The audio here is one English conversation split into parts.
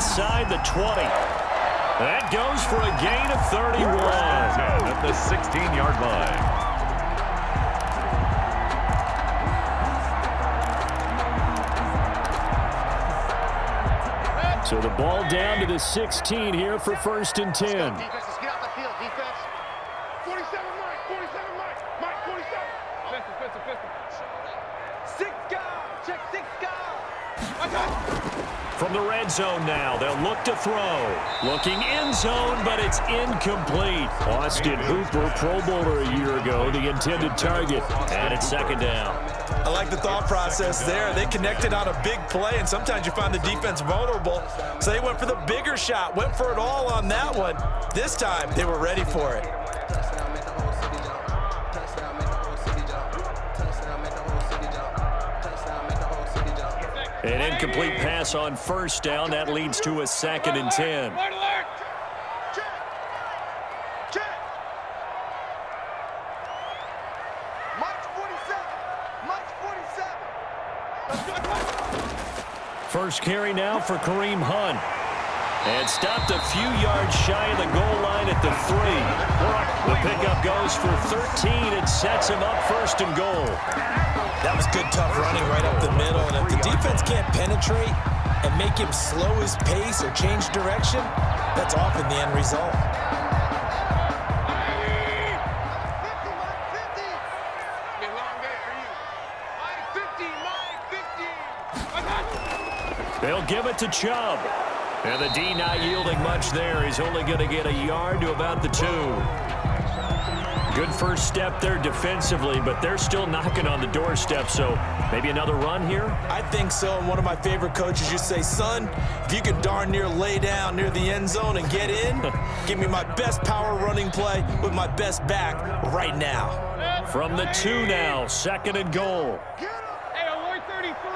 inside the 20. That goes for a gain of 31. At the 16-yard line. So the ball down to the 16 here for 1st and 10. Defense, let's get out the field, defense. 47, Mike. 47, Mike. Mike, 47. Pistol. 6 guard. Check 6 guard. From the red zone now, they'll look to throw. Looking end zone, but it's incomplete. Austin Hooper, Pro Bowler a year ago, the intended target. And it's 2nd down. I like the thought process there. They connected on a big play, and sometimes you find the defense vulnerable. So they went for the bigger shot, went for it all on that one. This time, they were ready for it. An incomplete pass on 1st down. That leads to a 2nd and 10. First carry now for Kareem Hunt. And stopped a few yards shy of the goal line at the 3. The pickup goes for 13 and sets him up 1st and goal. That was good, tough running right up the middle. And if the defense can't penetrate and make him slow his pace or change direction, that's often the end result. They'll give it to Chubb. And the D not yielding much there. He's only going to get a yard to about the 2. Good first step there defensively, but they're still knocking on the doorstep, so maybe another run here? I think so, and one of my favorite coaches used to say, son, if you can darn near lay down near the end zone and get in, give me my best power running play with my best back right now. From the 2 now, 2nd and goal. Hey, alert 33.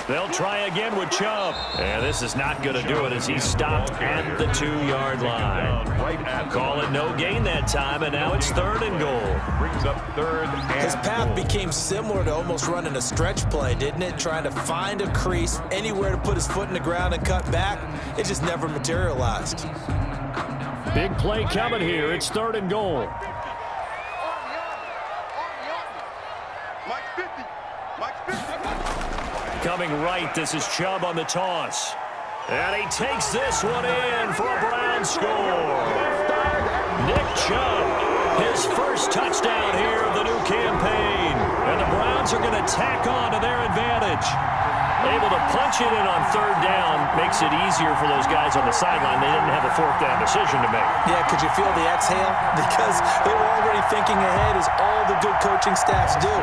They'll try again with Chubb. And this is not going to do it as he's stopped at the 2-yard line. Call it no gain that time, and now it's 3rd and goal. Brings up 3rd and His path became similar to almost running a stretch play, didn't it? Trying to find a crease, anywhere to put his foot in the ground and cut back. It just never materialized. Big play coming here. It's 3rd and goal. Coming right, this is Chubb on the toss. And he takes this one in for a Brown score. Nick Chubb, his first touchdown here of the new campaign. And the Browns are going to tack on to their advantage. Able to punch it in on 3rd down makes it easier for those guys on the sideline. They didn't have a 4th down decision to make. Yeah, could you feel the exhale? Because they were already thinking ahead, as all the good coaching staffs do.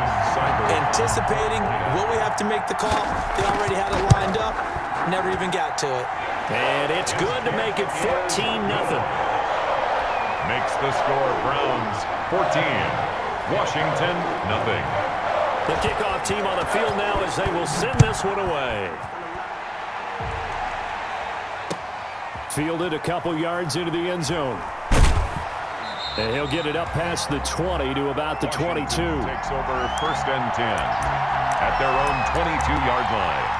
Anticipating, will we have to make the call? They already had it lined up, never even got to it. And it's good to make it 14-0. makes the score Browns 14, Washington nothing. The kickoff team on the field now as they will send this one away. Fielded a couple yards into the end zone. And he'll get it up past the 20 to about the 22. Takes over 1st and 10 at their own 22-yard line.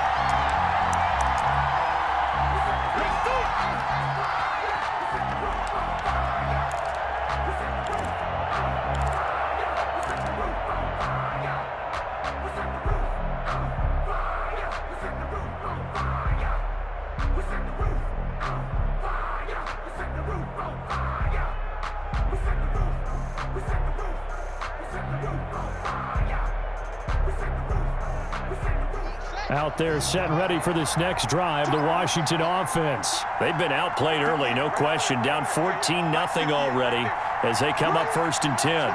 Out there set and ready for this next drive, the Washington offense. They've been outplayed early, no question. Down 14-0 already as they come up 1st and 10.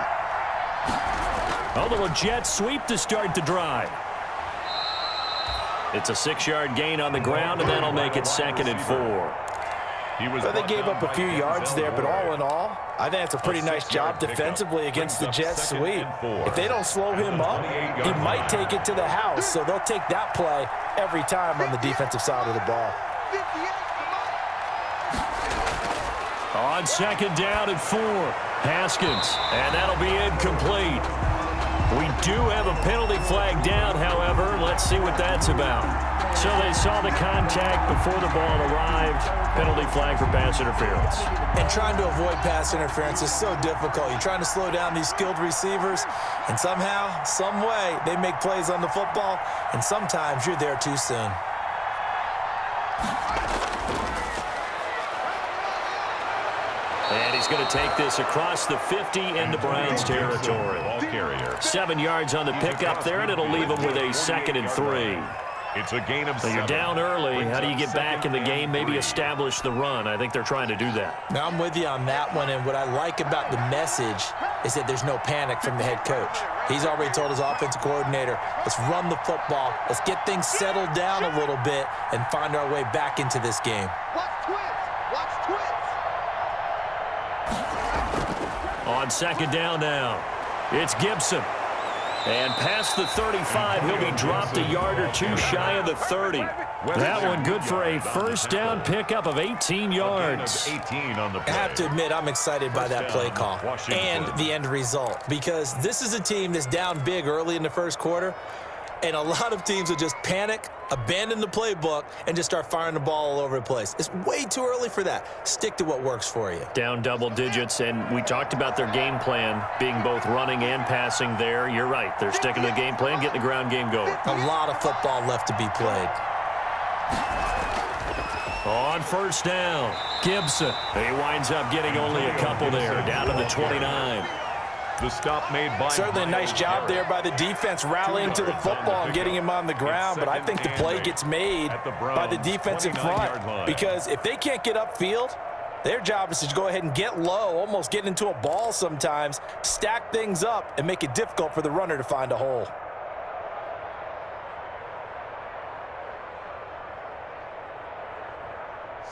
A little jet sweep to start the drive. It's a 6-yard gain on the ground, and that'll make it 2nd and 4. Well, they gave up a few yards there, but all in all, I think it's a pretty nice job defensively against the jet sweep. If they don't slow him up, he might take it to the house, so they'll take that play every time on the defensive side of the ball. On 2nd down and 4, Haskins, and that'll be incomplete. We do have a penalty flag down, however. Let's see what that's about. So they saw the contact before the ball arrived. Penalty flag for pass interference. And trying to avoid pass interference is so difficult. You're trying to slow down these skilled receivers, and somehow, some way, they make plays on the football, and sometimes you're there too soon. And he's going to take this across the 50 into Browns territory. 7 yards on the pickup there, and it'll leave him with a 2nd and 3. It's a gain of 7. So you're down early. How do you get back in the game, maybe establish the run? I think they're trying to do that. Now, I'm with you on that one, and what I like about the message is that there's no panic from the head coach. He's already told his offensive coordinator, let's run the football, let's get things settled down a little bit and find our way back into this game. Watch twins. Watch twins. On 2nd down now, it's Gibson. And past the 35, he'll be dropped a yard or two shy of the 30. That one good for a 1st down pickup of 18 yards. I have to admit, I'm excited by that play call and the end result, because this is a team that's down big early in the 1st quarter, and a lot of teams will just panic, abandon the playbook, and just start firing the ball all over the place. It's way too early for that. Stick to what works for you. Down double digits, and we talked about their game plan being both running and passing there. You're right. They're sticking to the game plan, getting the ground game going. A lot of football left to be played. On 1st down, Gibson. He winds up getting only a couple there, down to the 29. The stop made by certainly a nice job there by the defense rallying to the football and getting him on the ground, but I think the play gets made by the defensive front, because if they can't get upfield, their job is to go ahead and get low, almost get into a ball sometimes, stack things up, and make it difficult for the runner to find a hole.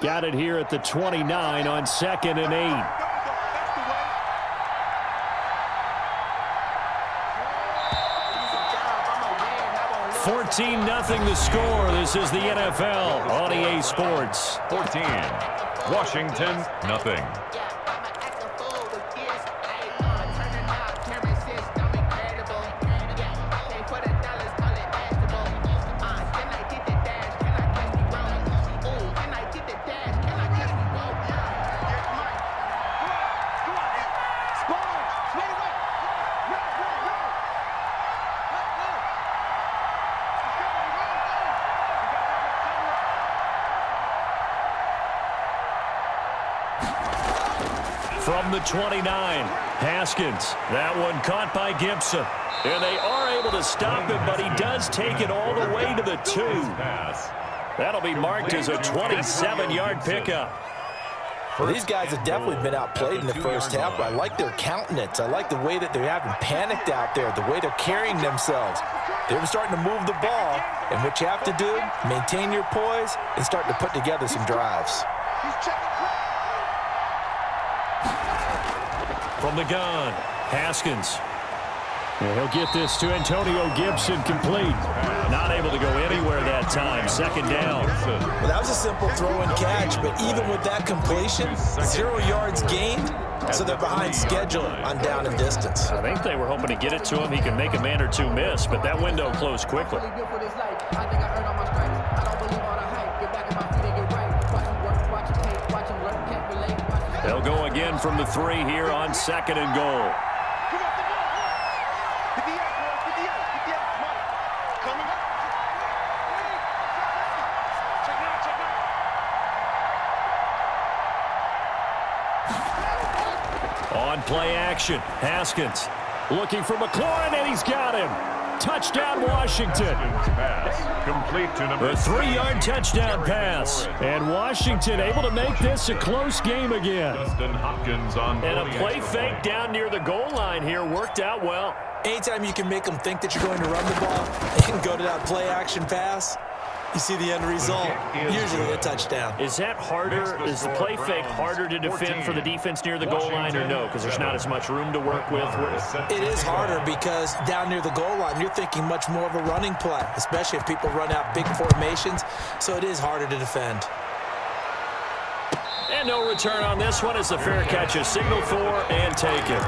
Got it here at the 29 on 2nd and 8. 14-0 the score. This is the NFL on EA Sports. 14. Washington, nothing. From the 29, Haskins. That one caught by Gibson. And they are able to stop him, but he does take it all the way to the 2. That'll be marked as a 27-yard pickup. Well, these guys have definitely been outplayed in the 1st half, but I like their countenance. I like the way that they're having panicked out there, the way they're carrying themselves. They're starting to move the ball, and what you have to do, maintain your poise and start to put together some drives. From the gun, Haskins. And he'll get this to Antonio Gibson complete. Not able to go anywhere that time. 2nd down. Well, that was a simple throw and catch, but even with that completion, 0 yards gained, so they're behind schedule on down and distance. I think they were hoping to get it to him. He can make a man or two miss, but that window closed quickly. They'll go again from the 3 here on 2nd and goal. On play action, Haskins looking for McLaurin, and he's got him. Touchdown, Washington. Complete to number A 3-yard touchdown pass. And Washington able to make this a close game again. Hopkins on and a play fake down near the goal line here worked out well. Anytime you can make them think that you're going to run the ball and go to that play action pass, you see the end result, usually a touchdown. Is that harder? Is the play fake harder to defend for the defense near the goal line, or no? Because there's not as much room to work with? It is harder because down near the goal line, you're thinking much more of a running play, especially if people run out big formations. So it is harder to defend. And no return on this one as the fair catch is signaled for and taken.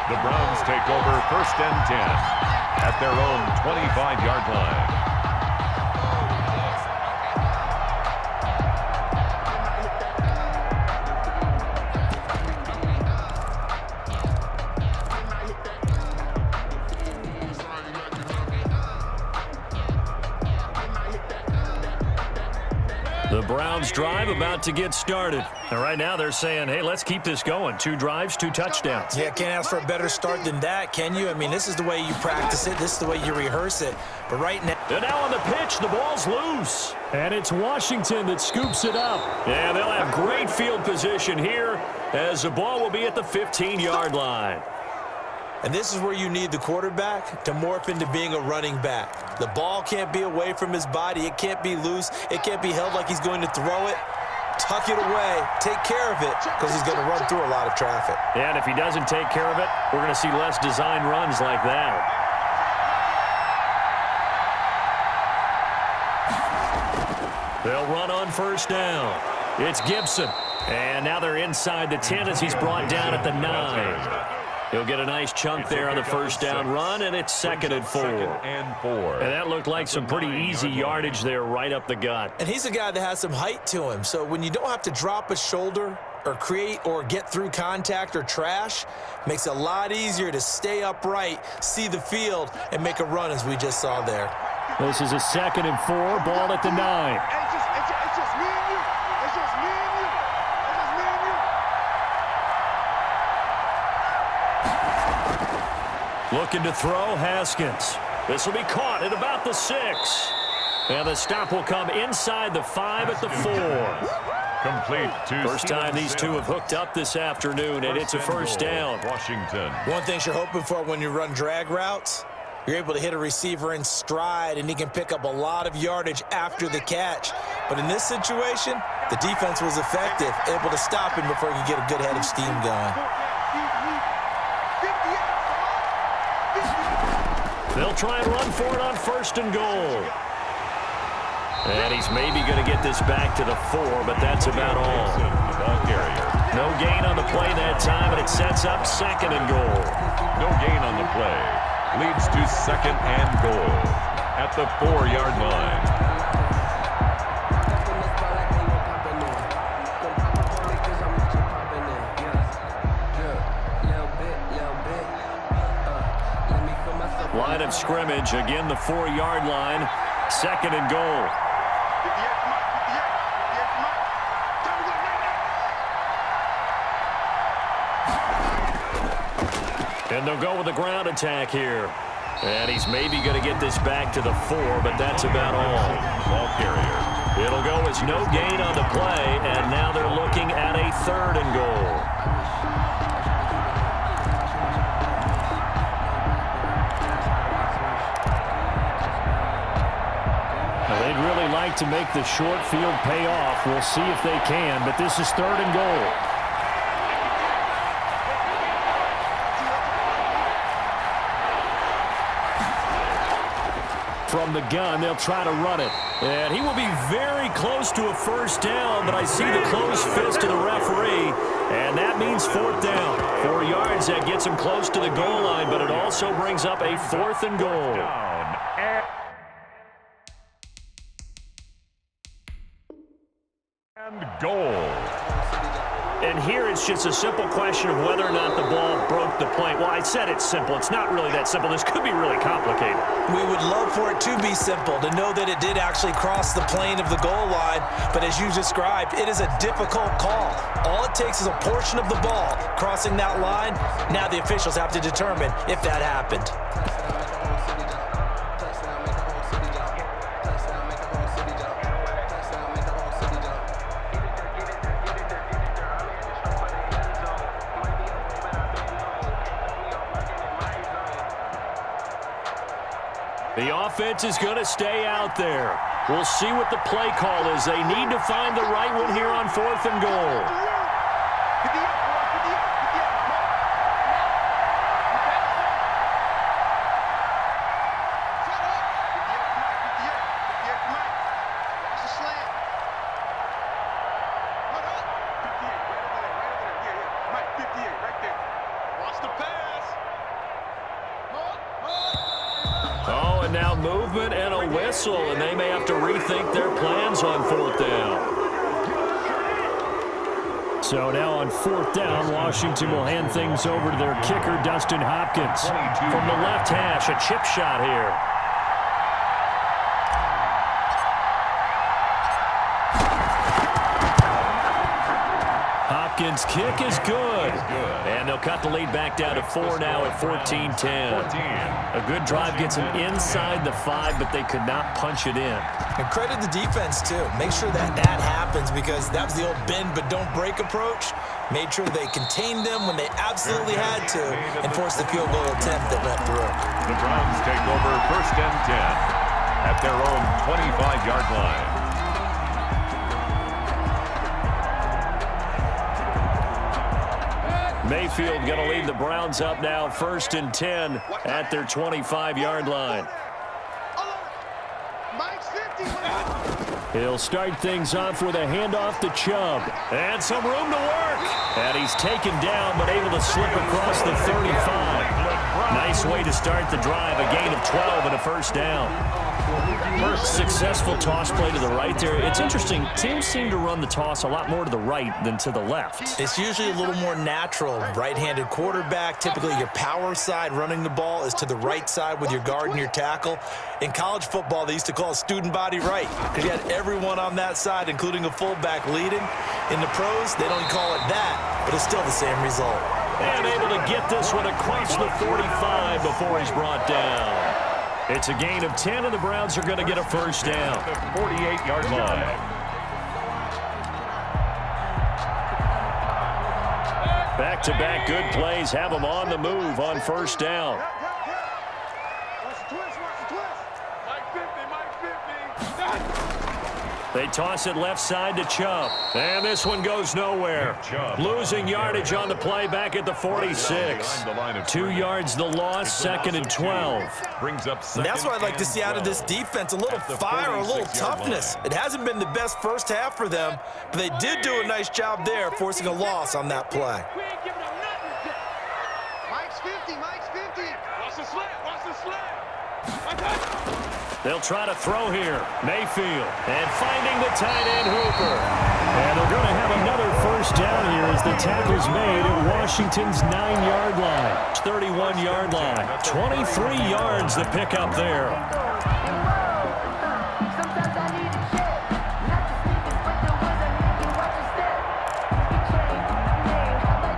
The Browns take over 1st and 10 at their own 25-yard line. The Browns drive about to get started. And right now they're saying, hey, let's keep this going. 2 drives, 2 touchdowns. Yeah, can't ask for a better start than that, can you? I mean, this is the way you practice it. This is the way you rehearse it. But right now... And now on the pitch, the ball's loose. And it's Washington that scoops it up. Yeah, they'll have great field position here as the ball will be at the 15-yard line. And this is where you need the quarterback to morph into being a running back. The ball can't be away from his body. It can't be loose. It can't be held like he's going to throw it. Tuck it away. Take care of it because he's going to run through a lot of traffic. Yeah, and if he doesn't take care of it, we're going to see less design runs like that. They'll run on 1st down. It's Gibson. And now they're inside the 10 as he's brought down at the 9. He'll get a nice chunk there on the 1st down run, and it's 2nd and 4. And that looked like some pretty easy yardage there right up the gut. And he's a guy that has some height to him, so when you don't have to drop a shoulder or create or get through contact or trash, makes it a lot easier to stay upright, see the field, and make a run as we just saw there. This is a 2nd and 4, ball at the 9. It's just me and you. It's just me and you. It's just me and you. Looking to throw, Haskins. This will be caught at about the 6. And the stop will come inside the 5 at the 4. Complete to First time these two have hooked up this afternoon, and it's a 1st down. Washington. One thing you're hoping for when you run drag routes, you're able to hit a receiver in stride, and he can pick up a lot of yardage after the catch. But in this situation, the defense was effective, able to stop him before he could get a good head of steam going. They'll try and run for it on 1st and goal. And he's maybe going to get this back to the 4, but that's about all. Ball carrier. No gain on the play that time, and it sets up 2nd and goal. No gain on the play. Leads to 2nd and goal at the 4-yard line. Line of scrimmage, again the 4-yard line, 2nd and goal. And they'll go with the ground attack here. And he's maybe going to get this back to the 4, but that's about all. Ball carrier. It'll go as no gain on the play, and now they're looking at a 3rd and goal. They'd really like to make the short field pay off. We'll see if they can, but this is 3rd and goal. From the gun, they'll try to run it. And he will be very close to a 1st down, but I see the closed fist of the referee, and that means 4th down. 4 yards, that gets him close to the goal line, but it also brings up a 4th and goal. And goal. And here it's just a simple question of whether or not the ball broke the plane. Well, I said it's simple. It's not really that simple. This could be really complicated. We would love for it to be simple, to know that it did actually cross the plane of the goal line. But as you described, it is a difficult call. All it takes is a portion of the ball crossing that line. Now the officials have to determine if that happened. The offense is going to stay out there. We'll see what the play call is. They need to find the right one here on 4th and goal. Watch the pass. movement and a whistle, and they may have to rethink their plans on 4th down. So now on 4th down, Washington will hand things over to their kicker, Dustin Hopkins. From the left hash, a chip shot here. Hopkins' kick is good. And they'll cut the lead back down to 4 now at 14-10. A good drive gets them inside the 5, but they could not punch it in. And credit the defense, too. Make sure that happens, because that was the old bend but don't break approach. Made sure they contained them when they absolutely had to and forced the field goal attempt that went through. The Browns take over 1st and 10 at their own 25-yard line. Mayfield going to lead the Browns up now, 1st and 10 at their 25-yard line. He'll start things off with a handoff to Chubb. And some room to work. And he's taken down, but able to slip across the 35. Nice way to start the drive. A gain of 12 and a 1st down. Successful toss play to the right there. It's interesting. Teams seem to run the toss a lot more to the right than to the left. It's usually a little more natural. Right-handed quarterback, typically your power side running the ball is to the right side with your guard and your tackle. In college football, they used to call it student body right, because you had everyone on that side, including a fullback leading. In the pros, they don't call it that, but it's still the same result. And able to get this one across the 45 before he's brought down. It's a gain of 10, and the Browns are going to get a 1st down. 48-yard line. Back-to-back good plays have them on the move on 1st down. They toss it left side to Chubb. And this one goes nowhere. Losing yardage on the play back at the 46. 2 yards the loss, 2nd and 12. And that's what I'd like to see out of this defense. A little fire, a little toughness. It hasn't been the best first half for them, but they did do a nice job there, forcing a loss on that play. Mike's 50, Mike's 50. Watch the slant, watch the slant. They'll try to throw here. Mayfield. And finding the tight end, Hooper. And they're going to have another 1st down here as the tackle's made at Washington's 9-yard line. 31-yard line. 23 yards to pick up there.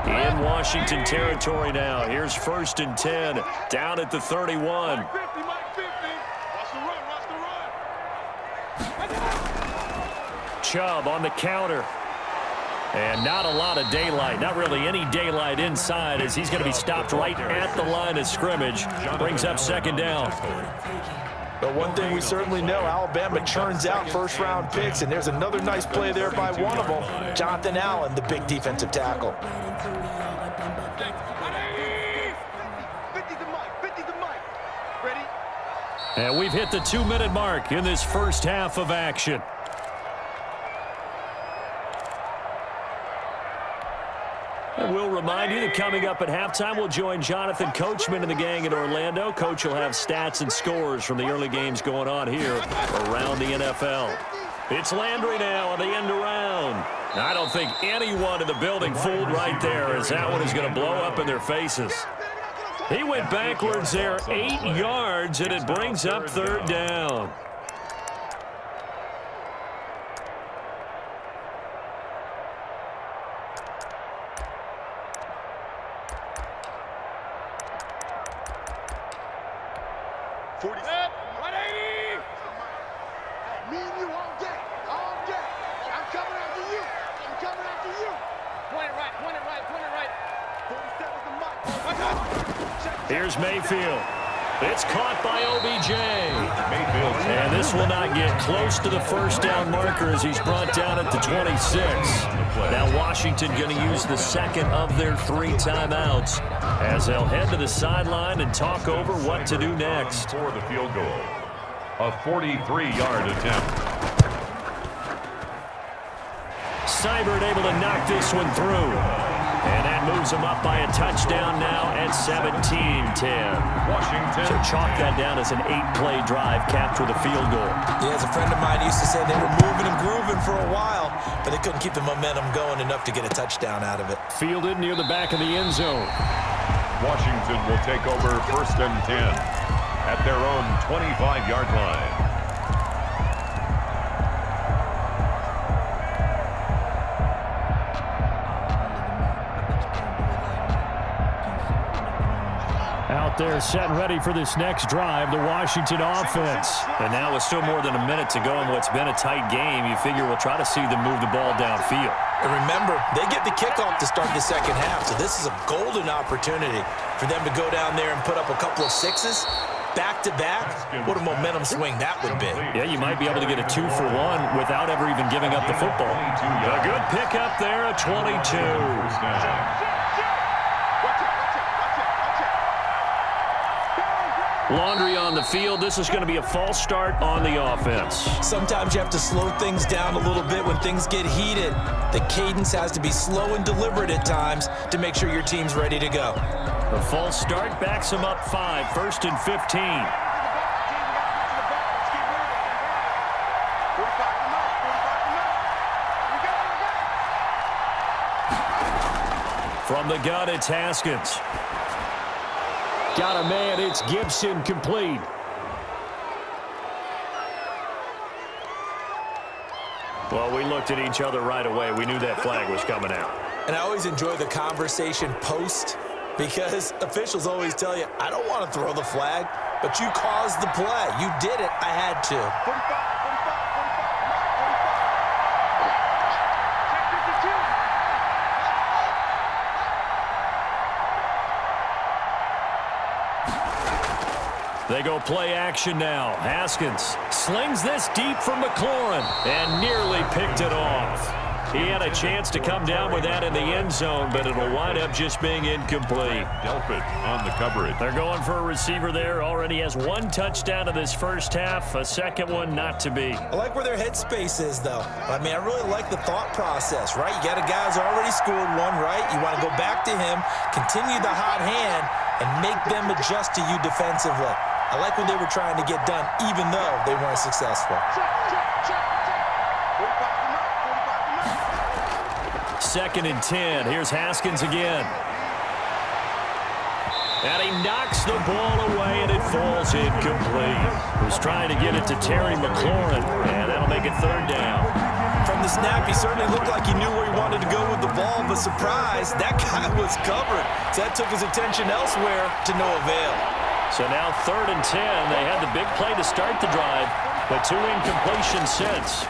In Washington territory now. Here's 1st and 10. Down at the 31. Chubb on the counter. And not a lot of daylight. Not really any daylight inside, as he's going to be stopped right at the line of scrimmage. Brings up 2nd down. But one thing we certainly know, Alabama churns out first-round picks, and there's another nice play there by one of them, Jonathan Allen, the big defensive tackle. 50 to Mike, 50 to Mike. Ready? And we've hit the 2-minute mark in this first half of action. And we'll remind you that coming up at halftime, we'll join Jonathan Coachman and the gang in Orlando. Coach will have stats and scores from the early games going on here around the NFL. It's Landry now on the end around. I don't think anyone in the building fooled right there, as that one is going to blow up in their faces. He went backwards there 8 yards, and it brings up 3rd down. Me and you all day, all day. I'm coming after you. I'm coming after you. Point it right, point it right, point it right. 47's the mark. Here's Mayfield. It's caught by OBJ. And this will not get close to the 1st down marker as he's brought down at the 26. Now Washington going to use the 2nd of their 3 timeouts as they'll head to the sideline and talk over what to do next. For the field goal. A 43-yard attempt. Seibert able to knock this one through. And that moves them up by a touchdown now at 17-10. Washington. So chalk that down as an 8-play drive capped with a field goal. Yeah, as a friend of mine used to say, they were moving and grooving for a while, but they couldn't keep the momentum going enough to get a touchdown out of it. Fielded near the back of the end zone. Washington will take over 1st and 10 at their own 25-yard line. Out there set and ready for this next drive, the Washington offense. And now with still more than a minute to go in what's been a tight game, you figure we'll try to see them move the ball downfield. And remember, they get the kickoff to start the second half, so this is a golden opportunity for them to go down there and put up a couple of sixes back-to-back. What a momentum swing that would be. Yeah, you might be able to get a 2-for-1 without ever even giving up the football. A good pickup there at 22. Laundry on the field. This is going to be a false start on the offense. Sometimes you have to slow things down a little bit when things get heated. The cadence has to be slow and deliberate at times to make sure your team's ready to go. The false start backs them up 5, 1st and 15. From the gun, it's Haskins. Got a man, it's Gibson, complete. Well, we looked at each other right away. We knew that flag was coming out. And I always enjoy the conversation post because officials always tell you, I don't want to throw the flag, but you caused the play. You did it. I had to. They go play action now. Haskins slings this deep from McLaurin and nearly picked it off. He had a chance to come down with that in the end zone, but it'll wind up just being incomplete. Delpit on the coverage. They're going for a receiver there. Already has 1 touchdown in this first half, a second one not to be. I like where their headspace is, though. I mean, I really like the thought process, right? You got a guy who's already scored one, right? You want to go back to him, continue the hot hand, and make them adjust to you defensively. I like what they were trying to get done, even though they weren't successful. 2nd and 10. Here's Haskins again. And he knocks the ball away, and it falls incomplete. Was trying to get it to Terry McLaurin, and that'll make it 3rd down. From the snap, he certainly looked like he knew where he wanted to go with the ball, but surprise, that guy was covered. So that took his attention elsewhere to no avail. So now 3rd and 10. They had the big play to start the drive, but 2 incompletions since.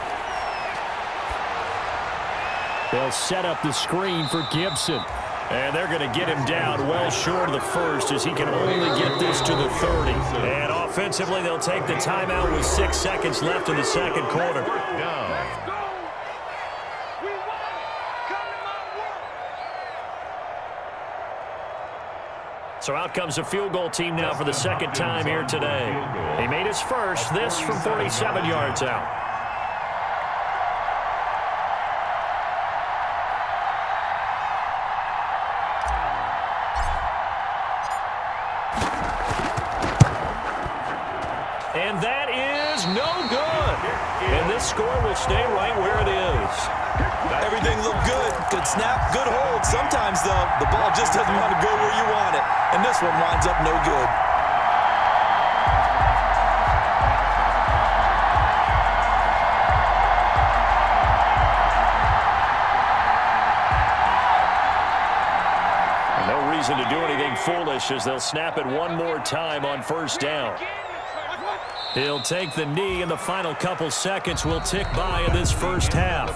They'll set up the screen for Gibson. And they're going to get him down well short of the 1st as he can only get this to the 30. And offensively, they'll take the timeout with 6 seconds left in the second quarter. So out comes the field goal team now for the second time here today. He made his first, this from 47 yards out. And that is no good. And this score will stay right where it is. Everything looked good. Good snap, good hold. Sometimes, though, the ball just doesn't want to go where you want it. And this one winds up no good. And no reason to do anything foolish as they'll snap it one more time on 1st down. He'll take the knee, and the final couple seconds will tick by in this first half.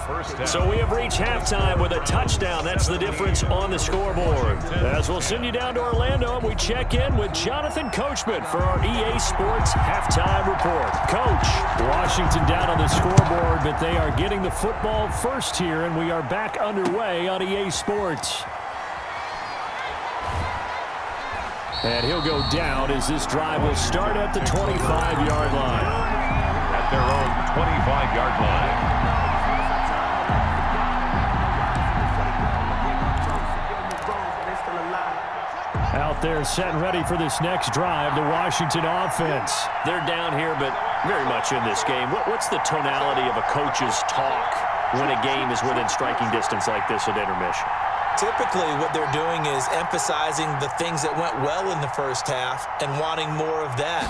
So we have reached halftime with a touchdown. That's the difference on the scoreboard. As we'll send you down to Orlando, and we check in with Jonathan Coachman for our EA Sports Halftime Report. Coach, Washington down on the scoreboard, but they are getting the football first here, and we are back underway on EA Sports. And he'll go down as this drive will start at the 25-yard line. At their own 25-yard line. They're set and ready for this next drive, the Washington offense. They're down here, but very much in this game. What's the tonality of a coach's talk when a game is within striking distance like this at intermission? Typically, what they're doing is emphasizing the things that went well in the first half and wanting more of that.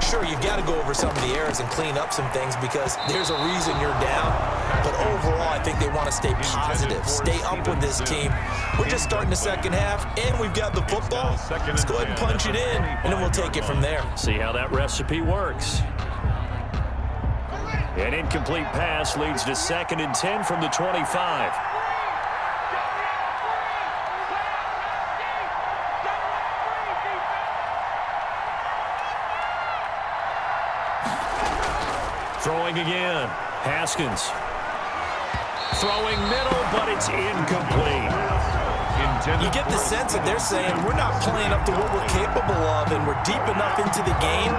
Sure, you've got to go over some of the errors and clean up some things because there's a reason you're down. But overall, I think they want to stay positive, stay up with this team. We're just starting the second half, and we've got the football. Let's go ahead and punch it in, and then we'll take it from there. See how that recipe works. An incomplete pass leads to 2nd and 10 from the 25. Throwing again. Haskins. Throwing middle, but it's incomplete. You get the sense that they're saying we're not playing up to what we're capable of, and we're deep enough into the game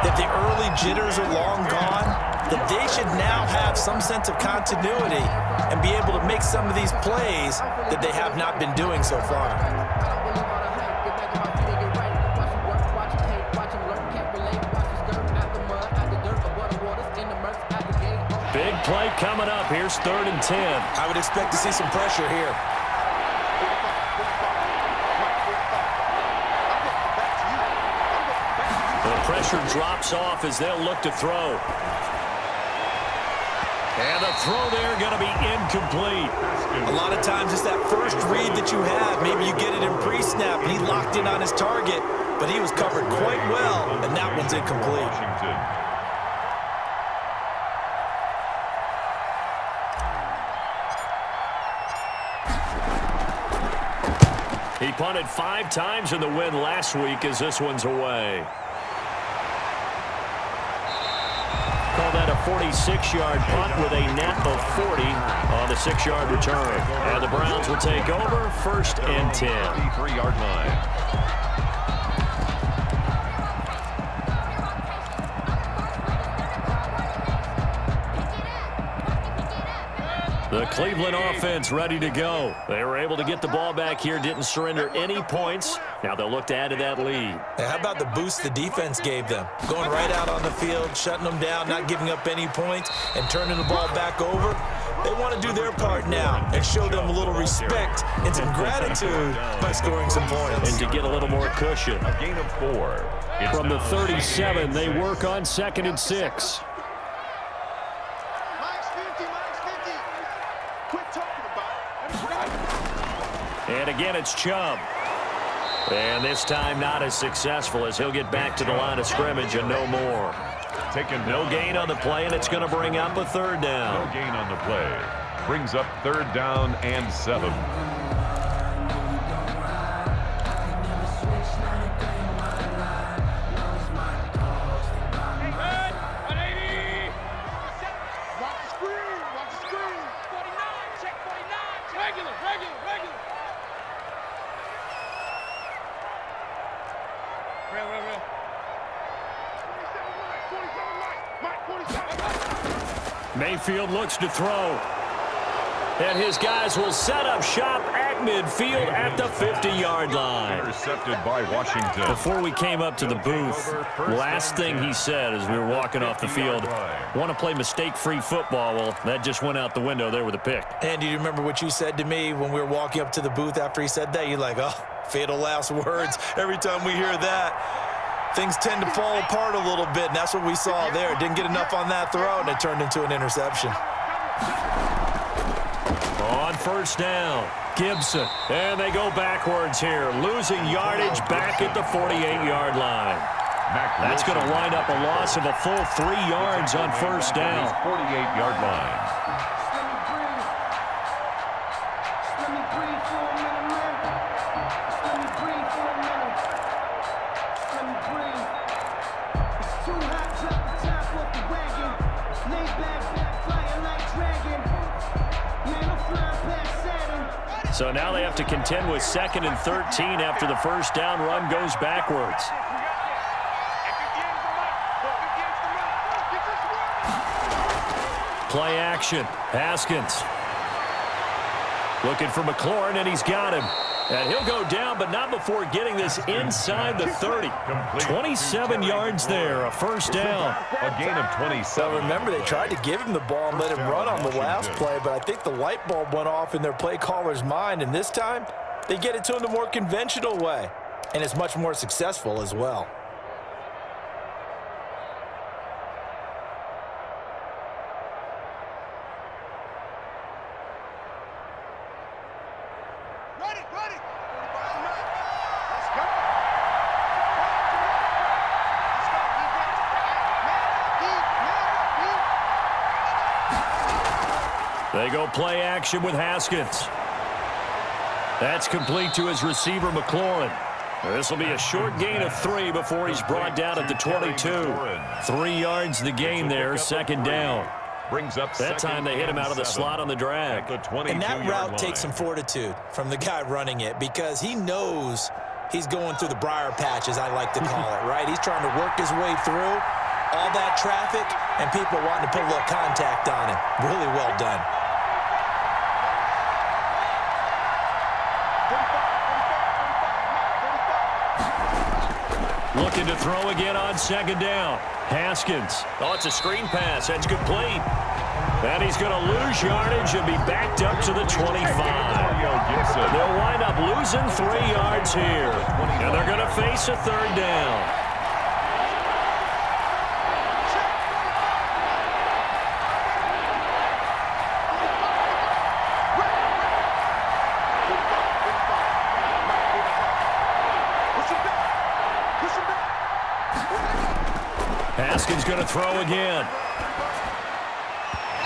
that the early jitters are long gone, that they should now have some sense of continuity and be able to make some of these plays that they have not been doing so far. Big play coming up. Here's 3rd and 10. I would expect to see some pressure here. The pressure drops off as they'll look to throw. And the throw there going to be incomplete. A lot of times it's that first read that you have. Maybe you get it in pre-snap, and he locked in on his target, but he was covered quite well, and that one's incomplete. He punted 5 times in the win last week as this one's away. Call that a 46-yard punt with a net of 40 on the 6-yard return. And the Browns will take over 1st and 10. 33-yard line. The Cleveland offense ready to go. They were able to get the ball back here, didn't surrender any points. Now they'll look to add to that lead. How about the boost the defense gave them? Going right out on the field, shutting them down, not giving up any points, and turning the ball back over. They want to do their part now and show them a little respect and some gratitude by scoring some points. And to get a little more cushion. A gain of 4. From the 37, they work on 2nd and 6. And again, it's Chubb. And this time not as successful as he'll get back to the line of scrimmage and no more. No gain on the play, and it's going to bring up a 3rd down. No gain on the play. Brings up 3rd down and 7. Mayfield looks to throw. And his guys will set up shop at midfield at the 50-yard line. Intercepted by Washington. Before we came up to the booth, last thing he said as we were walking off the field, want to play mistake-free football. Well, that just went out the window there with a pick. And do you remember what you said to me when we were walking up to the booth after he said that? You're like, oh, fatal last words. Every time we hear that, things tend to fall apart a little bit, and that's what we saw there. Didn't get enough on that throw, and it turned into an interception. On 1st down, Gibson. And they go backwards here, losing yardage back at the 48-yard line. That's going to wind up a loss of a full 3 yards on 1st down. 48-yard line. So now they have to contend with 2nd and 13 after the 1st down run goes backwards. Play action. Haskins. Looking for McLaurin, and he's got him. And he'll go down, but not before getting this inside the 30. 27 yards there, a first down. A gain of 27. Well, remember, they tried to give him the ball and let him run on the last play, but I think the light bulb went off in their play caller's mind, and this time they get it to him the more conventional way, and it's much more successful as well. They go play action with Haskins. That's complete to his receiver, McLaurin. This will be a short gain of 3 before he's brought down at the 22. 3 yards the gain there, second down. That time they hit him out of the slot on the drag. And that route takes some fortitude from the guy running it because he knows he's going through the briar patch, as I like to call it, right? He's trying to work his way through all that traffic and people wanting to put a little contact on him. Really well done. Looking to throw again on second down. Haskins. Oh, it's a screen pass. That's complete. And he's going to lose yardage and be backed up to the 25. They'll wind up losing 3 yards here. And they're going to face a third down. Haskins going to throw again.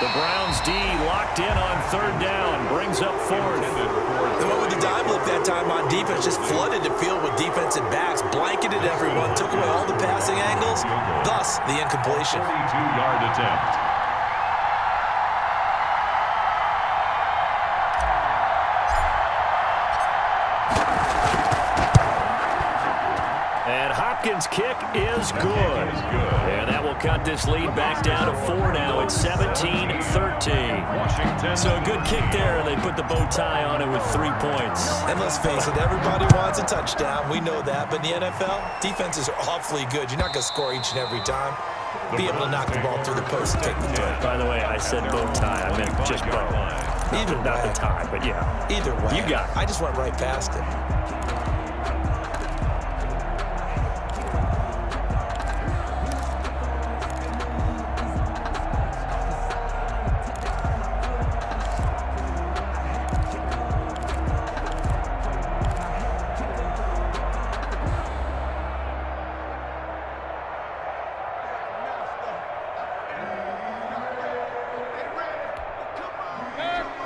The Browns D locked in on third down. Brings up fourth. They went with the dime look that time on defense. Just flooded the field with defensive backs. Blanketed everyone. Took away all the passing angles. Thus, the incompletion. 32-yard attempt. Hopkins' kick is good. And that will cut this lead back down to 4 now. It's 17-13. So a good kick there, and they put the bow tie on it with 3 points. And let's face it, everybody wants a touchdown. We know that. But in the NFL, defenses are awfully good. You're not going to score each and every time. Be able to knock the ball through the post and take the throw. By the way, I said bow tie. I meant just bow. Either way. Not the tie, but yeah. Either way. You got it. I just went right past it.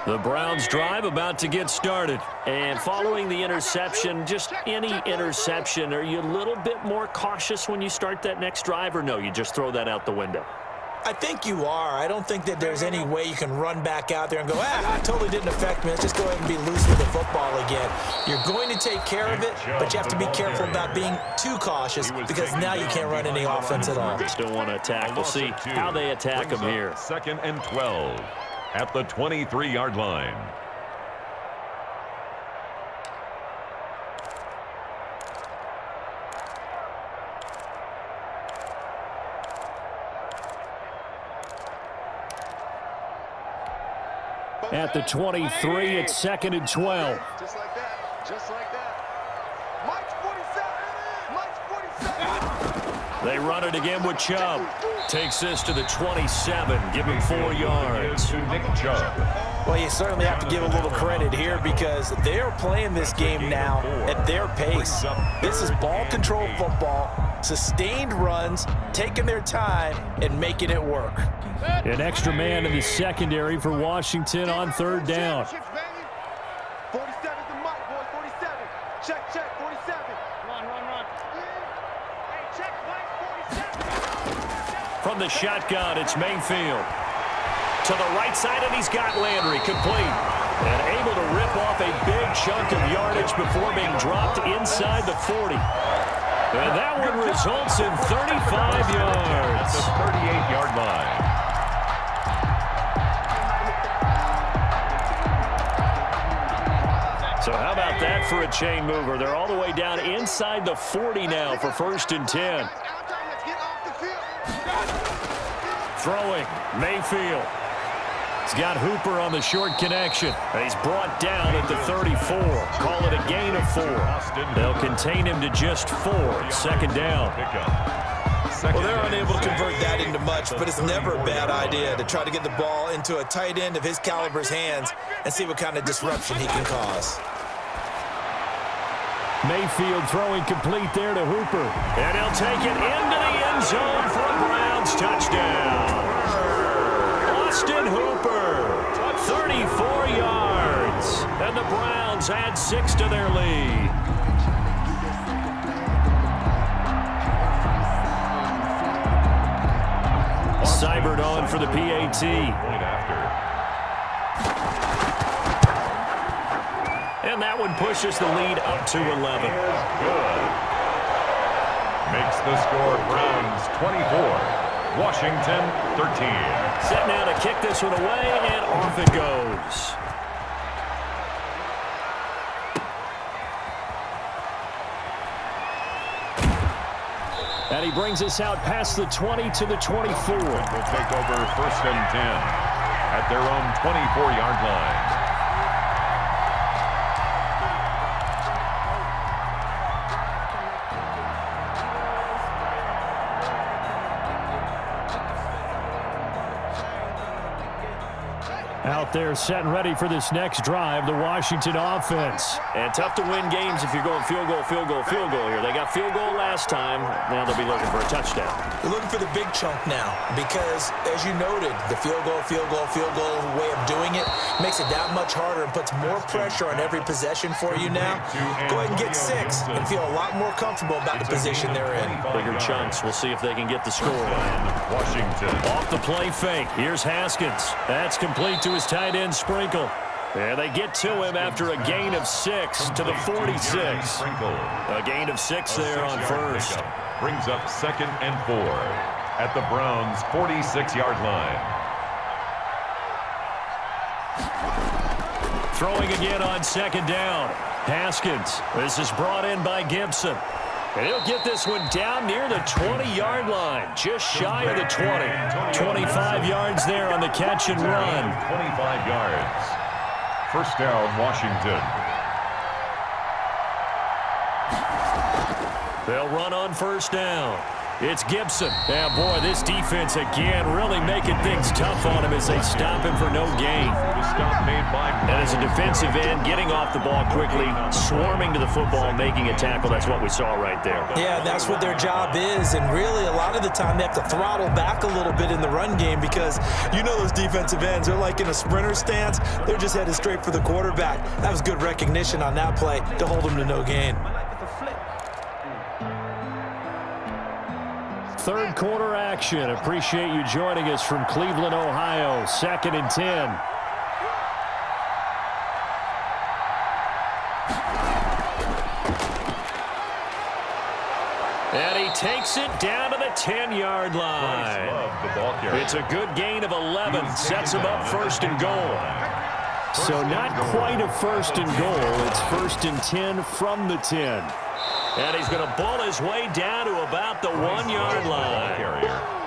The Browns drive about to get started. And following the interception, just any interception, are you a little bit more cautious when you start that next drive, or no, you just throw that out the window? I think you are. I don't think that there's any way you can run back out there and go, it totally didn't affect me. Let's just go ahead and be loose with the football again. You're going to take care of it, but you have to be careful about being too cautious because now you can't run any offense at all. Just don't want to attack. We'll see how they attack them here. 2nd and 12 at the 23-yard line. At the 23, it's 2nd and 12. Just like that. Just like that. Mike's 47. Mike's 47. They run it again with Chubb. Takes this to the 27. Give him 4 yards. Nick Chubb. Well, you certainly have to give a little credit here because they're playing this game now at their pace. This is ball control football, sustained runs, taking their time, and making it work. An extra man in the secondary for Washington on third down. 47's the Mike, boys. 47. Check, 47. Run. Hey, check, Mike, 47. From the shotgun, it's Mayfield. To the right side, and he's got Landry complete. And able to rip off a big chunk of yardage before being dropped inside the 40. And that one results in 35 yards. At the 38-yard line. So how about that for a chain mover. They're all the way down inside the 40 now for 1st and 10. Throwing, Mayfield. He's got Hooper on the short connection. And he's brought down at the 34. Call it a gain of 4. They'll contain him to just 4. 2nd down. Well, they're unable to convert that into much, but it's never a bad idea to try to get the ball into a tight end of his caliber's hands and see what kind of disruption he can cause. Mayfield throwing complete there to Hooper. And he'll take it into the end zone for a Browns touchdown. Austin Hooper, 34 yards. And the Browns add 6 to their lead. Seibert on for the PAT. And that one pushes the lead up to 11. Good. Makes the score Browns 24, Washington 13. Set now to kick this one away, and off it goes. And he brings us out past the 20 to the 24. Will take over 1st and 10 at their own 24-yard line. Out there set and ready for this next drive, the Washington offense. And tough to win games if you're going field goal, field goal, field goal here. They got field goal last time. Now they'll be looking for a touchdown. They're looking for the big chunk now because, as you noted, the field goal way of doing it makes it that much harder and puts more pressure on every possession for you now. Go ahead and get 6 and feel a lot more comfortable about the position they're in. Bigger chunks. We'll see if they can get the score. Washington. Off the play fake. Here's Haskins. That's complete to his tight end Sprinkle. And they get to him after a gain of 6 to the 46. A gain of 6 there on 1st. Brings up 2nd and 4 at the Browns' 46-yard line. Throwing again on 2nd down. Haskins. This is brought in by Gibson. And he'll get this one down near the 20-yard line, just shy of the 20. 25 yards there on the catch and run. 25 yards. 1st down, Washington. They'll run on 1st down. It's Gibson. Yeah, boy, this defense again really making things tough on him as they stop him for no gain. And as a defensive end, getting off the ball quickly, swarming to the football, making a tackle, that's what we saw right there. Yeah, that's what their job is, and really a lot of the time they have to throttle back a little bit in the run game because you know those defensive ends, they're like in a sprinter stance. They're just headed straight for the quarterback. That was good recognition on that play to hold them to no gain. 3rd quarter action. Appreciate you joining us from Cleveland, Ohio. 2nd and 10. And he takes it down to the 10-yard line. It's a good gain of 11. Sets him up 1st and goal. So not quite a 1st and goal. It's 1st and 10 from the 10. And he's going to bull his way down to about the 1-yard line.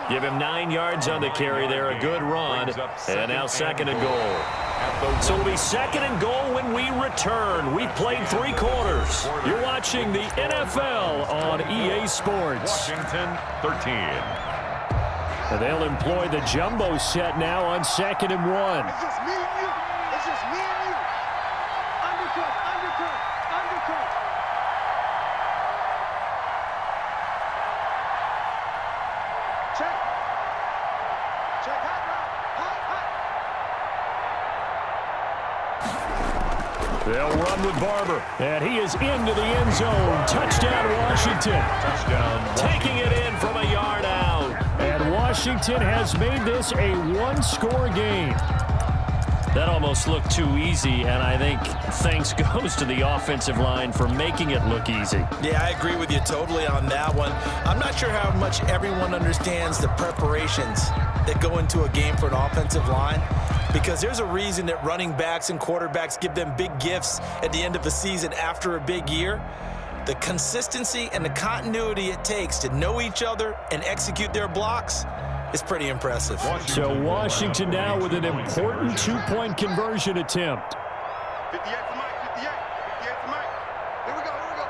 Give him 9 yards on the carry there. A good run. And now 2nd and goal. So it'll be 2nd and goal when we return. We've played 3 quarters. You're watching the NFL on EA Sports. Washington 13. And they'll employ the jumbo set now on 2nd and 1. It's just me and you. It's just me and you. Undercut, undercut, undercut. Check. Check. Hot route. Hot. They'll run with Barber. And he is into the end zone. Touchdown, Washington. Touchdown. Taking it in from a yard out. And Washington has made this a one-score game. That almost looked too easy, and I think thanks goes to the offensive line for making it look easy. Yeah, I agree with you totally on that one. I'm not sure how much everyone understands the preparations that go into a game for an offensive line. because there's a reason that running backs and quarterbacks give them big gifts at the end of a season after a big year. The consistency and the continuity it takes to know each other and execute their blocks is pretty impressive. So Washington now with an important two-point conversion attempt. 58 to Mike, 58 to Mike. Here we go, here we go.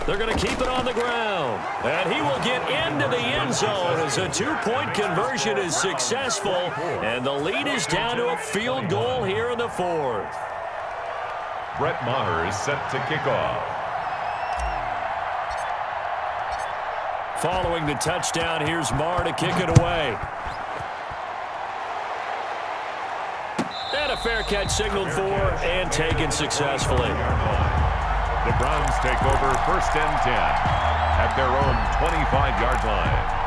They're going to keep it on the ground. And he will get into the end zone as a two-point conversion is successful. And the lead is down to a field goal here in the fourth. Brett Maher is set to kick off. Following the touchdown, here's Maher to kick it away. And a fair catch signaled for and taken successfully. The Browns take over 1st and 10 at their own 25-yard line.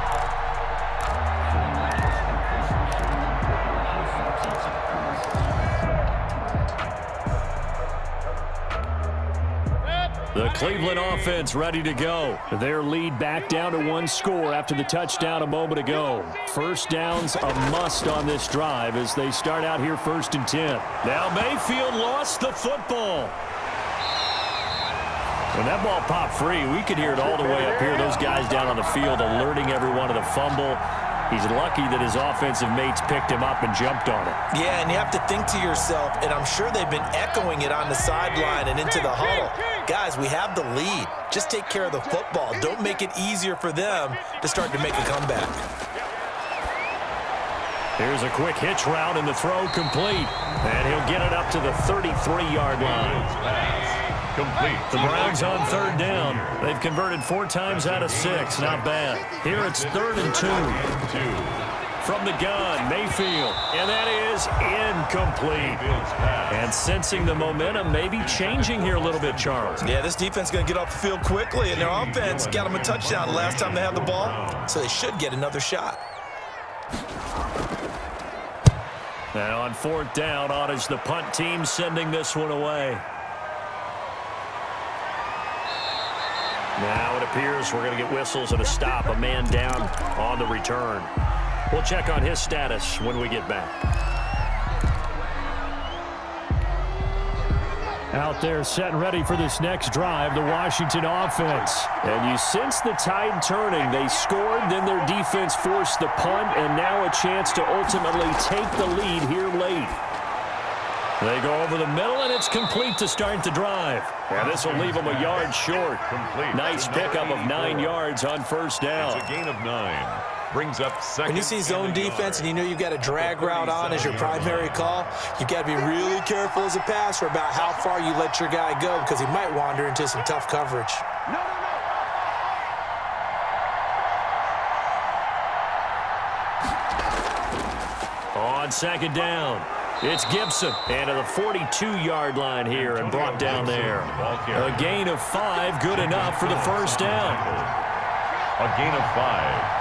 The Cleveland offense ready to go. Their lead back down to one score after the touchdown a moment ago. First down's a must on this drive as they start out here 1st and 10. Now Mayfield lost the football. When that ball popped free, we could hear it all the way up here. Those guys down on the field alerting everyone of the fumble. He's lucky that his offensive mates picked him up and jumped on it. Yeah, and you have to think to yourself, and I'm sure they've been echoing it on the sideline and into the huddle. Guys, we have the lead. Just take care of the football. Don't make it easier for them to start to make a comeback. Here's a quick hitch route and the throw complete. And he'll get it up to the 33-yard line. Complete. The Browns on 3rd down. They've converted 4 times out of 6. Not bad. Here it's 3rd and 2. From the gun, Mayfield. And that is incomplete. And sensing the momentum, maybe changing here a little bit, Charles. Yeah, this defense is going to get off the field quickly, and their offense got them a touchdown the last time they had the ball, so they should get another shot. Now on 4th down, on is the punt team sending this one away. Now it appears we're going to get whistles and a stop. A man down on the return. We'll check on his status when we get back. Out there set and ready for this next drive, the Washington offense. And you sense the tide turning. They scored, then their defense forced the punt, and now a chance to ultimately take the lead here late. They go over the middle, and it's complete to start the drive. And this will leave them a yard short. Complete. Nice pickup of 9 yards on 1st down. It's a gain of 9. Brings up 2nd. When you see zone defense and you know you've got a drag route on as your primary call, you've got to be really careful as a passer about how far you let your guy go because he might wander into some tough coverage. On 2nd down, it's Gibson. And to the 42-yard line here and brought down there. A gain of 5, good enough for the 1st down. A gain of 5.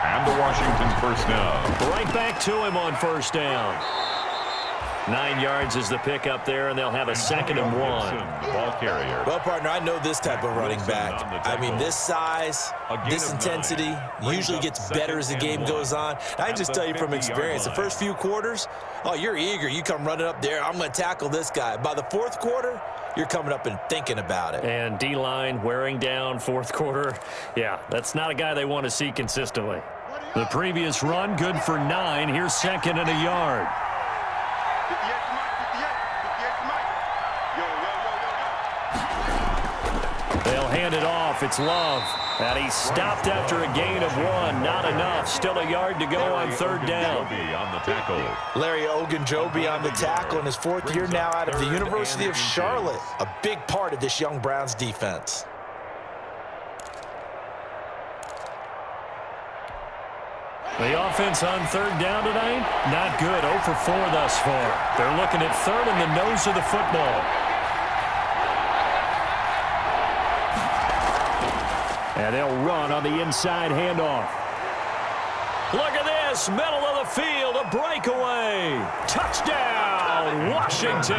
And the Washington 1st down. Right back to him on 1st down. 9 yards is the pickup there, and they'll have a 2nd and 1. Ball carrier. Well, partner, I know this type of running back. I mean, this size, this intensity usually gets better as the game goes on. I can just tell you from experience, the first few quarters, oh, you're eager. You come running up there, I'm going to tackle this guy. By the 4th quarter, you're coming up and thinking about it. And D-line wearing down 4th quarter. Yeah, that's not a guy they want to see consistently. The previous run, good for 9. Here's 2nd and a yard. 58 to Mike, 58 to Mike. Yo. They'll hand it off. It's Love. And he stopped after a gain of 1. Not enough. Still a yard to go on 3rd down. On the tackle. Larry Ogunjobi on the tackle in his 4th year now out of the University of Charlotte. A big part of this young Browns defense. The offense on 3rd down tonight, not good. 0 for 4 thus far. They're looking at 3rd in the nose of the football. And they'll run on the inside handoff. Look at this, middle of the field, a breakaway. Touchdown, Washington.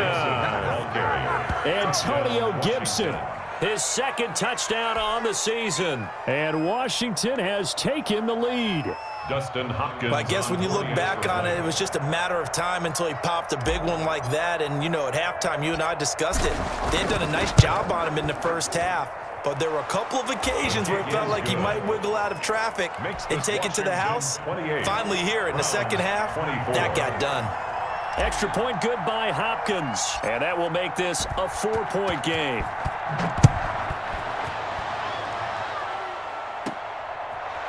Antonio Gibson. his second touchdown on the season. And Washington has taken the lead. Dustin Hopkins. I guess when you look back on it, it was just a matter of time until he popped a big one like that. And, you know, at halftime, you and I discussed it. They had done a nice job on him in the first half. But there were a couple of occasions where it felt like he might wiggle out of traffic and take it to the house. Finally here in the second half, that got done. Extra point good by Hopkins. And that will make this a 4-point game.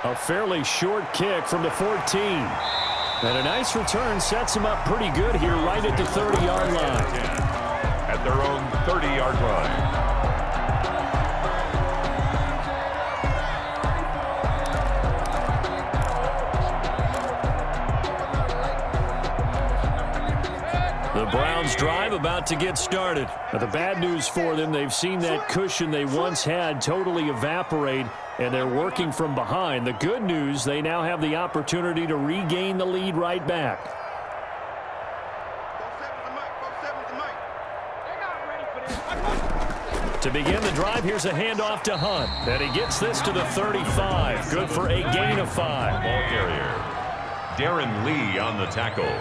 A fairly short kick from the 14. And a nice return sets him up pretty good here right at the 30-yard line. At their own 30-yard line. The Browns drive about to get started. Now, the bad news for them, they've seen that cushion they once had totally evaporate, and they're working from behind. The good news, they now have the opportunity to regain the lead right back. To begin the drive, here's a handoff to Hunt. And he gets this to the 35. Good for a gain of 5. Ball carrier. Darren Lee on the tackle.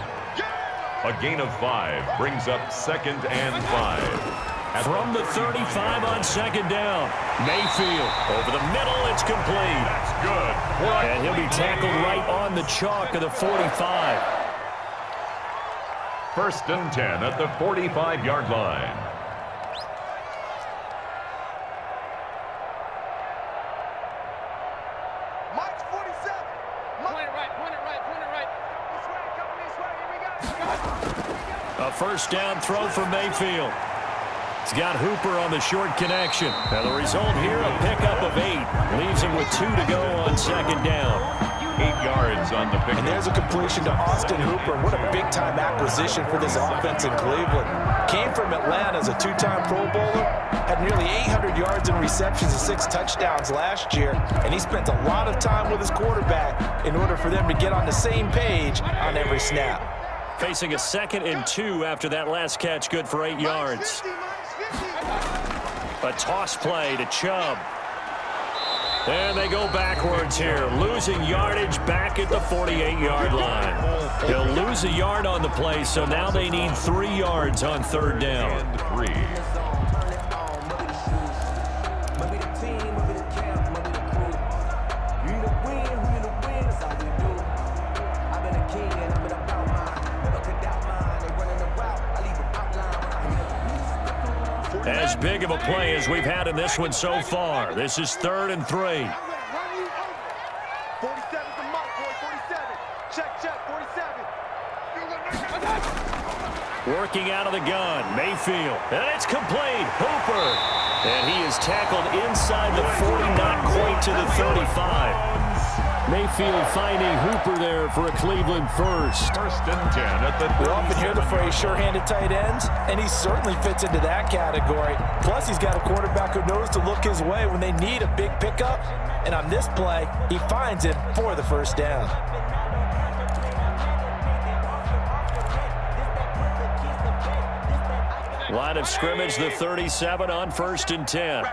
A gain of 5 brings up 2nd and 5. From the 35 on 2nd down. Mayfield over the middle. It's complete. That's good. And he'll be tackled right on the chalk of the 45. 1st and 10 at the 45-yard line. Mike's 47. Point it right, point it right, point it right. This way, coming this way. Here we go. A first down throw for Mayfield. He's got Hooper on the short connection. And the result here, a pickup of 8. Leaves him with 2 to go on 2nd down. 8 yards on the pick. And there's a completion to Austin Hooper. What a big-time acquisition for this offense in Cleveland. Came from Atlanta as a 2-time Pro Bowler. Had nearly 800 yards in receptions and 6 touchdowns last year. And he spent a lot of time with his quarterback in order for them to get on the same page on every snap. Facing a 2nd and 2 after that last catch, good for 8 yards. A toss play to Chubb. And they go backwards here, losing yardage back at the 48-yard line. He'll lose a yard on the play, so now they need 3 yards on 3rd down. And 3. As big of a play as we've had in this one so far. This is 3rd and 3. 47 to Mike, boy, 47. Check, 47. Working out of the gun, Mayfield. And it's complete. Hooper. And he is tackled inside the 40, not quite to the 35. Mayfield finding Hooper there for a Cleveland first. 1st and 10 at the 37. We often hear the phrase sure-handed tight ends, and he certainly fits into that category. Plus, he's got a quarterback who knows to look his way when they need a big pickup. And on this play, he finds it for the first down. Line of scrimmage, the 37 on 1st and 10. Hey,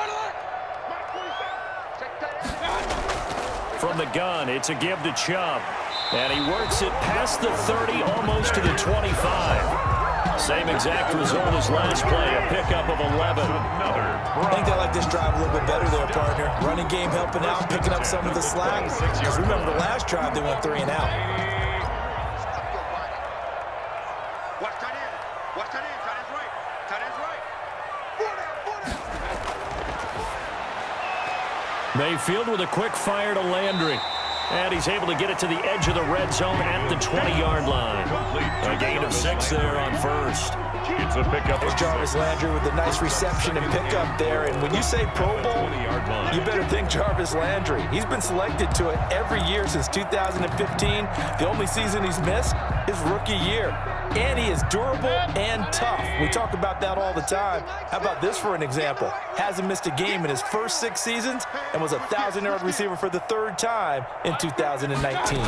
alert. Mike 47. Check that. From the gun, it's a give to Chubb. And he works it past the 30, almost to the 25. Same exact result as last play, a pickup of 11. I think they like this drive a little bit better there, partner. Running game helping out, picking up some of the slack. Because remember the last drive, they went 3 and out. Watch tight end. Watch tight end. Tight end's right. Tight end's right. 4 down. Mayfield with a quick fire to Landry. And he's able to get it to the edge of the red zone at the 20-yard line. A gain of 6 there on 1st. It's a pickup. There's Jarvis Landry with a nice reception and pickup there. And when you say Pro Bowl, you better think Jarvis Landry. He's been selected to it every year since 2015. The only season he's missed is rookie year. And he is durable and tough. We talk about that all the time. How about this for an example? Hasn't missed a game in his first 6 seasons and was a 1,000-yard receiver for the 3rd time in 2019.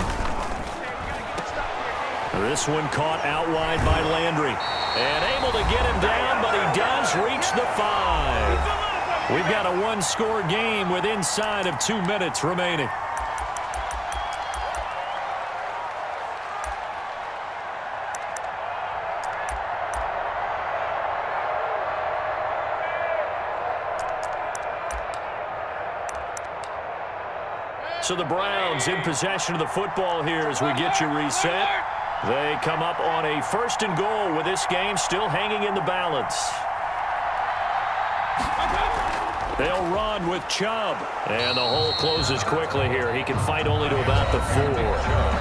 This one caught out wide by Landry. And able to get him down, but he does reach the 5. We've got a one-score game with inside of 2 minutes remaining. So the Browns in possession of the football here as we get you reset. They come up on a 1st and goal with this game still hanging in the balance. They'll run with Chubb. And the hole closes quickly here. He can fight only to about the 4.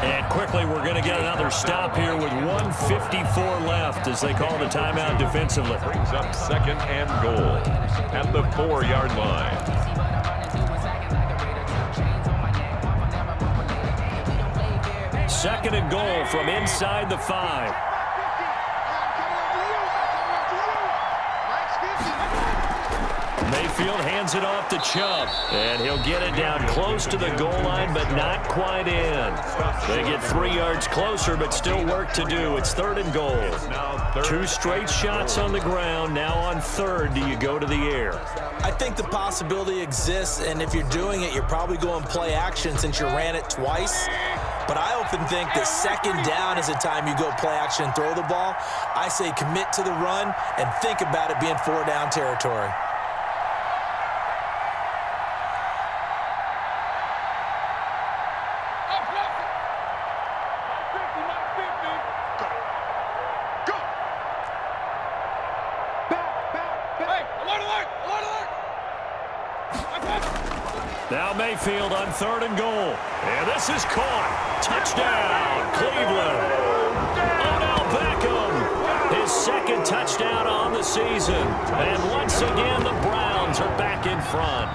And quickly we're going to get another stop here with 1:54 left as they call the timeout defensively. Brings up 2nd and goal at the 4-yard line. 2nd and goal from inside the 5. Mayfield hands it off to Chubb, and he'll get it down close to the goal line, but not quite in. They get 3 yards closer, but still work to do. It's 3rd and goal. 2 straight shots on the ground. Now on 3rd, do you go to the air? I think the possibility exists, and if you're doing it, you're probably going play action since you ran it twice. But I often think that 2nd down is the time you go play action and throw the ball. I say commit to the run and think about it being 4-down territory. Now Mayfield on 3rd and goal. And this is caught. Touchdown, Cleveland. Odell Beckham, his 2nd touchdown on the season. And once again, the Browns are back in front.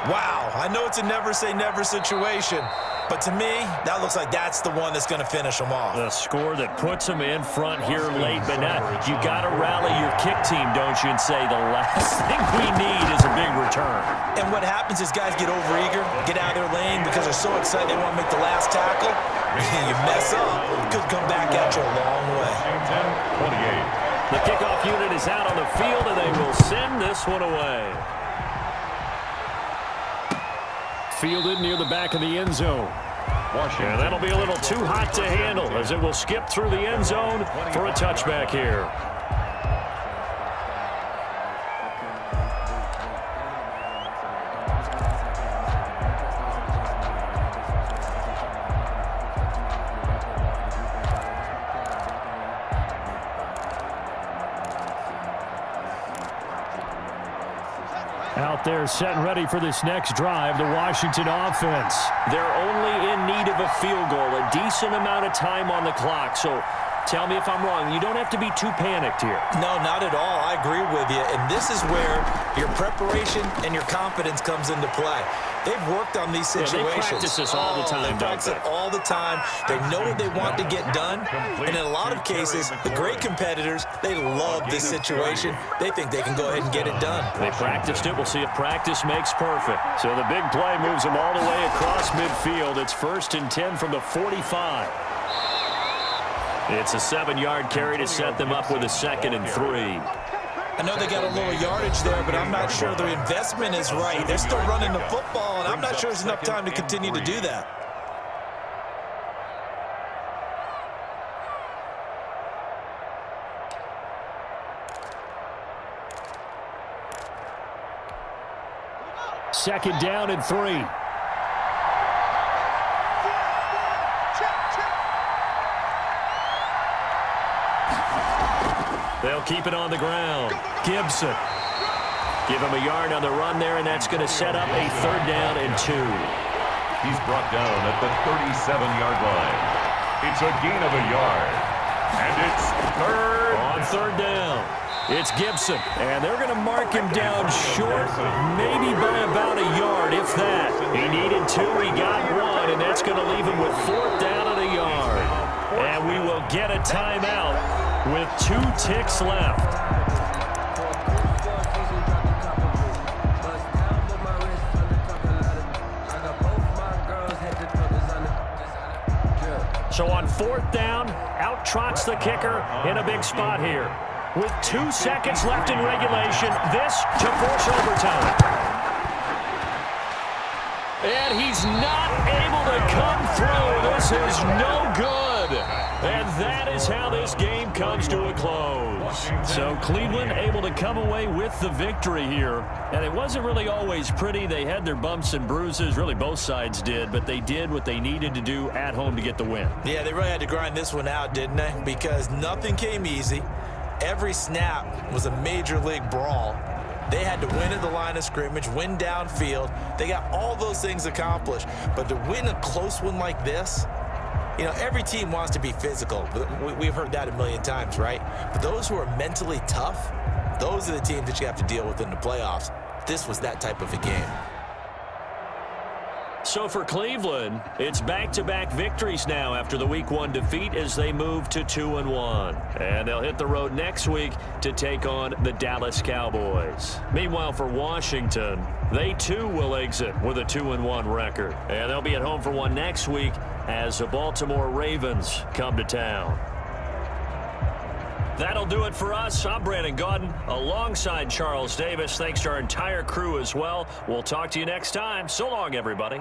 Wow, I know it's a never-say-never situation, but to me, that looks like that's the one that's going to finish them off. The score that puts them in front here late, but now you got to rally your kick team, don't you, and say the last thing we need is a big return. And what happens is guys get overeager, get out of their lane because they're so excited they want to make the last tackle. You mess up, it could come back at you a long way. 10-28. The kickoff unit is out on the field, and they will send this one away. Fielded near the back of the end zone. And that'll be a little too hot to handle as it will skip through the end zone for a touchback here. Out there set and ready for this next drive, the Washington offense. They're only in need of a field goal, a decent amount of time on the clock. So tell me if I'm wrong. You don't have to be too panicked here. No, not at all. I agree with you. And this is where your preparation and your confidence comes into play. They've worked on these situations. Yeah, they practice this all the time, They practice it all the time. They know what they want to get done. And in a lot of cases, the great competitors, they love this situation. They think they can go ahead and get it done. They practiced it. We'll see if practice makes perfect. So the big play moves them all the way across midfield. It's 1st and 10 from the 45. It's a 7-yard carry to set them up with a 2nd and 3. I know they got a little yardage there, but I'm not sure their investment is right. They're still running the football, and I'm not sure there's enough time to continue to do that. Second down and 3. They'll keep it on the ground. Gibson. Give him a yard on the run there, and that's going to set up a 3rd down and 2. He's brought down at the 37-yard line. It's a gain of a yard. And it's 3rd. On 3rd down, it's Gibson. And they're going to mark him down short, maybe by about a yard, if that. He needed 2, he got 1, and that's going to leave him with 4th down and a yard. And we will get a timeout with 2 ticks left. So on 4th down, out trots the kicker in a big spot here. with 2 seconds left in regulation. This to force overtime. And he's not able to come through. This is no good. And that is how this game comes to a close. So Cleveland able to come away with the victory here. And it wasn't really always pretty. They had their bumps and bruises. Really, both sides did. But they did what they needed to do at home to get the win. Yeah, they really had to grind this one out, didn't they? Because nothing came easy. Every snap was a major league brawl. They had to win at the line of scrimmage, win downfield. They got all those things accomplished. But to win a close one like this, you know, every team wants to be physical. We've heard that a million times, right? But those who are mentally tough, those are the teams that you have to deal with in the playoffs. This was that type of a game. So for Cleveland, it's back-to-back victories now after the Week 1 defeat as they move to 2-1. And they'll hit the road next week to take on the Dallas Cowboys. Meanwhile, for Washington, they too will exit with a 2-1 record. And they'll be at home for one next week as the Baltimore Ravens come to town. That'll do it for us. I'm Brandon Gaudin alongside Charles Davis. Thanks to our entire crew as well. We'll talk to you next time. So long, everybody.